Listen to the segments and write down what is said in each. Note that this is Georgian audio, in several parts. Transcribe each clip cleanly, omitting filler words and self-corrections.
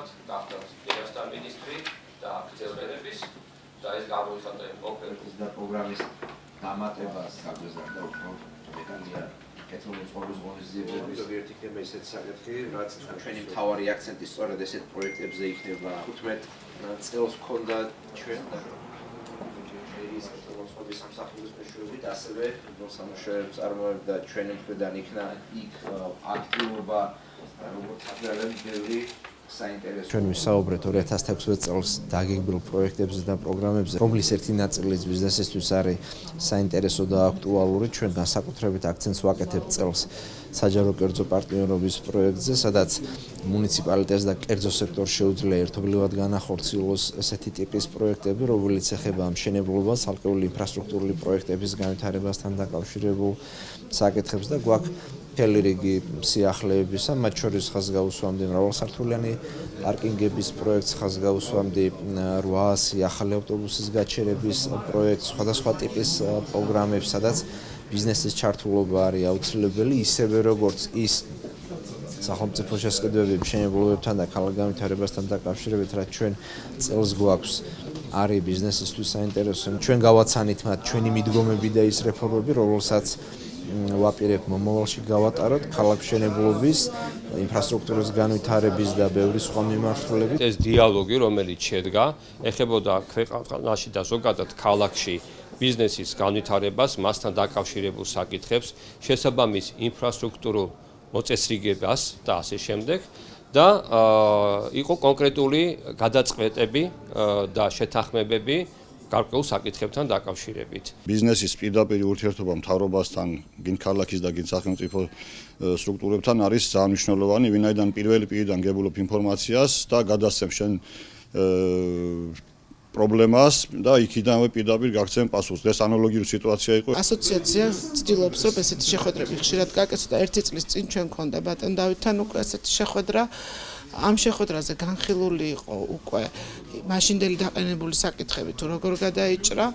ამჟამად გახდათ დედასთან მინისტრი და ქცევერების და ეს გამოიხატა კონკრეტულ და პროგრამის დამატებას გაგვეზარდა უფრო მეტალია კეთილმოწყობის ღონისძიებების ზოგიერთი ხდება ისეთ საკითხი, რაც ჩვენი მთავარი აქცენტი სწორედ ესეთ პროექტებზე იქნება. 15 წელს გვქონდა ჩვენ და ის კეთილმოწყობის სამსახურის მეშვეობით ასევე მოსამუშავეებს წარმოებდა ჩვენი მხრიდან იქნა იქ აქტივობა როგორც აღწერილი საინტერესო. ჩვენ ვისაუბრეთ 2016 წელს დაგეგმილ პროექტებზე და პროგრამებზე, რომლის ერთი ნაწილიც ბიზნესისთვის არის საინტერესო და აქტუალური. ჩვენ განსაკუთრებით აქცენტს ვაკეთებთ წელს საჯარო კერძო პარტნიორობის პროექტზე, სადაც მუნიციპალიტეტს და კერძო სექტორს შეუძლია ერთობლივად განახორციელოს ესეთი ტიპის პროექტები, რომელიც ეხება მშენებლობას, ცალკეული ინფრასტრუქტურული პროექტების განვითარებასთან დაკავშირებულ საკითხებს და გვაქვს მთელი რიგი სიახლეებისა, მათ შორის ხაზგაუსვამდე მრავალსართულიანი პარკინგების პროექტს, ხაზგაუსვამდე 800 ახალი ავტობუსის გაჩერების პროექტს, სხვადასხვა ტიპის პროგრამებს, სადაც ბიზნესის ჩართულობა არის აუცილებელი, ისევე როგორც ის სახელმწიფო შესყიდვები მშენებლობებთან და ქალაქ განვითარებასთან დაკავშირებით, რაც ჩვენ წელს გვაქვს არის ბიზნესისთვის საინტერესო. ჩვენ გავაცანით მათ ჩვენი მიდგომები და ის რეფორმები, რომელსაც ვაპირებ მომავალში გავატაროთ ქალაქ მშენებლობის, ინფრასტრუქტურის განვითარების და ბევრი სხვა მიმართულებით. ეს დიალოგი, რომელიც შედგა, ეხებოდა ქვეყანაში და ზოგადად ქალაქში ბიზნესის განვითარებას, მასთან დაკავშირებულ საკითხებს, შესაბამის ინფრასტრუქტურულ მოწესრიგებას და ასე შემდეგ და იყო კონკრეტული გადაწყვეტები და შეთანხმებები გარკვეულ საკითხებთან დაკავშირებით. ბიზნესის პირდაპირ ურთიერთობა მთავრობასთან, გინ ქალაქის და გინ სახელმწიფო სტრუქტურებთან არის ძალიან მნიშვნელოვანი, ვინაიდან პირველი პირიდან გებულობ ინფორმაციას და გადასცემ შენ პრობლემას და იქიდანვე პირდაპირ გაგცემ პასუხს. ეს ანალოგიური სიტუაცია იყო. ასოციაცია ცდილობს, რომ ესეთი შეხვედრები ხშირად გაკეთოს და ერთი წლის წინ ჩვენ გქონდა ბატონ დავითთან უკვე ესეთი შეხვედრა. ამ შეხვედრაზე განხილული იყო უკვე მაშინდელი დაყენებული საკითხები თუ როგორ გადაიჭრა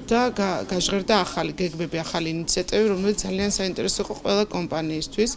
და გაჟღერდა ახალი გეგმები, ახალი ინიციატივები, რომელიც ძალიან საინტერესო იყო ყველა კომპანიისთვის.